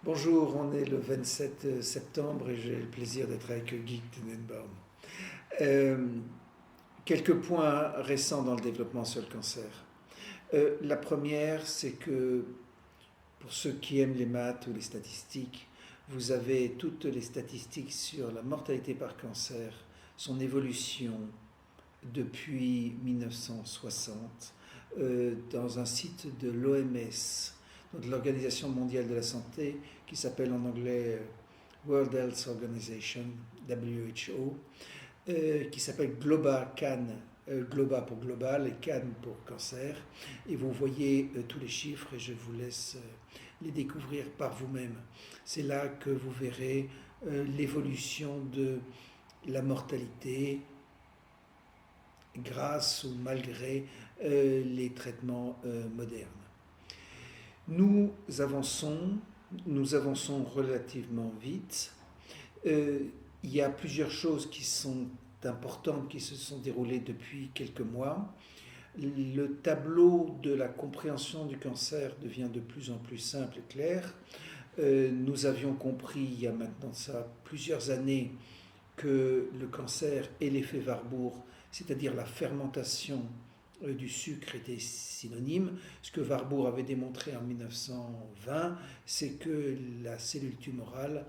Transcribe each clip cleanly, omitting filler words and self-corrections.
Bonjour, on est le 27 septembre et j'ai le plaisir d'être avec Guy Tenenbaum. Euh, Quelques points récents dans le développement sur le cancer. La première, c'est que pour ceux qui aiment les maths ou les statistiques, vous avez toutes les statistiques sur la mortalité par cancer, son évolution depuis 1960 dans un site de l'OMS, donc de l'Organisation mondiale de la santé, qui s'appelle en anglais World Health Organization, WHO, qui s'appelle GLOBA CAN, GLOBA pour global et CAN pour cancer. Et vous voyez tous les chiffres et je vous laisse les découvrir par vous-même. C'est là que vous verrez l'évolution de la mortalité grâce ou malgré les traitements modernes. Nous avançons relativement vite. Il y a plusieurs choses qui sont importantes qui se sont déroulées depuis quelques mois. Le tableau de la compréhension du cancer devient de plus en plus simple et clair. Nous avions compris il y a maintenant ça plusieurs années que le cancer et l'effet Warburg, c'est-à-dire la fermentation du sucre, étaient synonymes. Ce que Warburg avait démontré en 1920, c'est que la cellule tumorale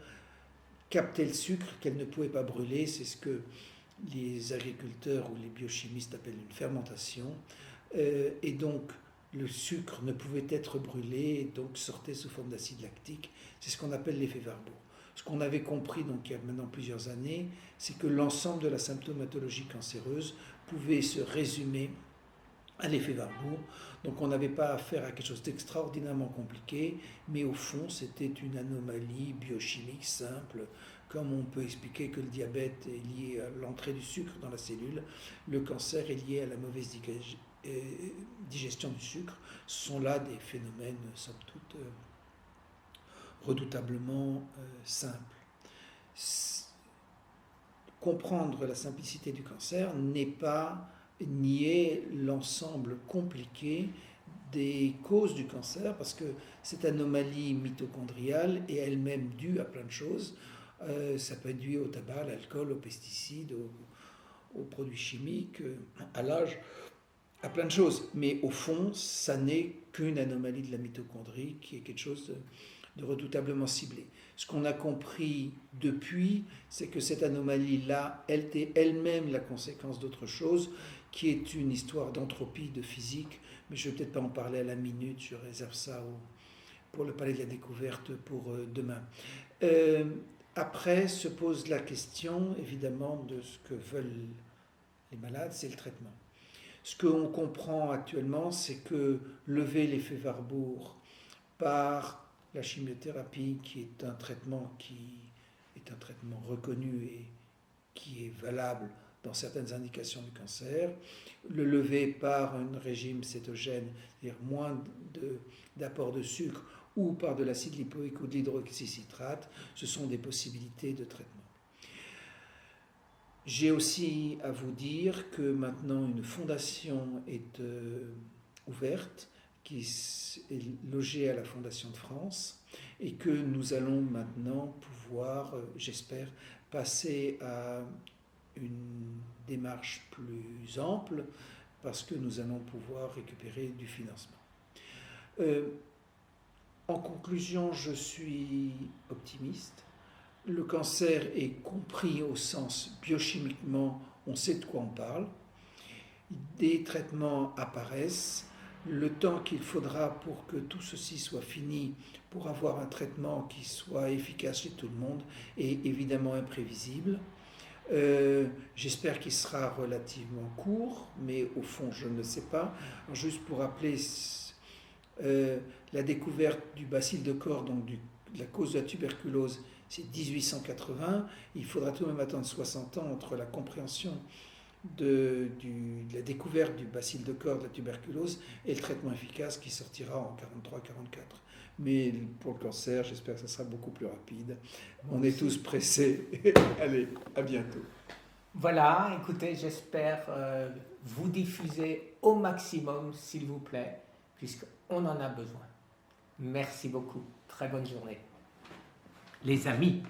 captait le sucre qu'elle ne pouvait pas brûler. C'est ce que les agriculteurs ou les biochimistes appellent une fermentation. Et donc, le sucre ne pouvait être brûlé et donc sortait sous forme d'acide lactique. C'est ce qu'on appelle l'effet Warburg. Ce qu'on avait compris donc il y a maintenant plusieurs années, c'est que l'ensemble de la symptomatologie cancéreuse pouvait se résumer à l'effet Warburg. Donc on n'avait pas affaire à quelque chose d'extraordinairement compliqué, mais au fond c'était une anomalie biochimique simple, comme on peut expliquer que le diabète est lié à l'entrée du sucre dans la cellule, le cancer est lié à la mauvaise digestion du sucre. Ce sont là des phénomènes somme toute redoutablement simples. Comprendre la simplicité du cancer n'est pas nier l'ensemble compliqué des causes du cancer, parce que cette anomalie mitochondriale est elle-même due à plein de choses. Ça peut être dû au tabac, à l'alcool, aux pesticides, aux produits chimiques, à l'âge, à plein de choses. Mais au fond, ça n'est qu'une anomalie de la mitochondrie qui est quelque chose de redoutablement ciblé. Ce qu'on a compris depuis, c'est que cette anomalie-là, elle était elle-même la conséquence d'autre chose, qui est une histoire d'entropie, de physique, mais je ne vais peut-être pas en parler à la minute, je réserve ça pour le palais de la découverte pour demain. Après se pose la question, évidemment, de ce que veulent les malades, c'est le traitement. Ce qu'on comprend actuellement, c'est que lever l'effet Warburg par la chimiothérapie, qui est un traitement reconnu et qui est valable dans certaines indications du cancer, le lever par un régime cétogène, c'est-à-dire moins d'apport de sucre, ou par de l'acide lipoïque ou de l'hydroxycitrate, ce sont des possibilités de traitement. J'ai aussi à vous dire que maintenant une fondation est ouverte, qui est logée à la Fondation de France, et que nous allons maintenant pouvoir, j'espère, passer à une démarche plus ample, parce que nous allons pouvoir récupérer du financement. En conclusion, je suis optimiste. Le cancer est compris au sens biochimiquement, on sait de quoi on parle. Des traitements apparaissent. Le temps qu'il faudra pour que tout ceci soit fini, pour avoir un traitement qui soit efficace chez tout le monde, est évidemment imprévisible. J'espère qu'il sera relativement court, mais au fond, je ne sais pas. Alors, juste pour rappeler la découverte du bacille de Koch, donc de la cause de la tuberculose, c'est 1880. Il faudra tout de même attendre 60 ans entre la compréhension de la découverte du bacille de Koch, de la tuberculose, et le traitement efficace qui sortira en 43-44. Mais pour le cancer, j'espère que ça sera beaucoup plus rapide. On est tous pressés. Allez, à bientôt. Voilà, écoutez, j'espère vous diffuser au maximum, s'il vous plaît, puisqu'on en a besoin. Merci beaucoup. Très bonne journée. Les amis.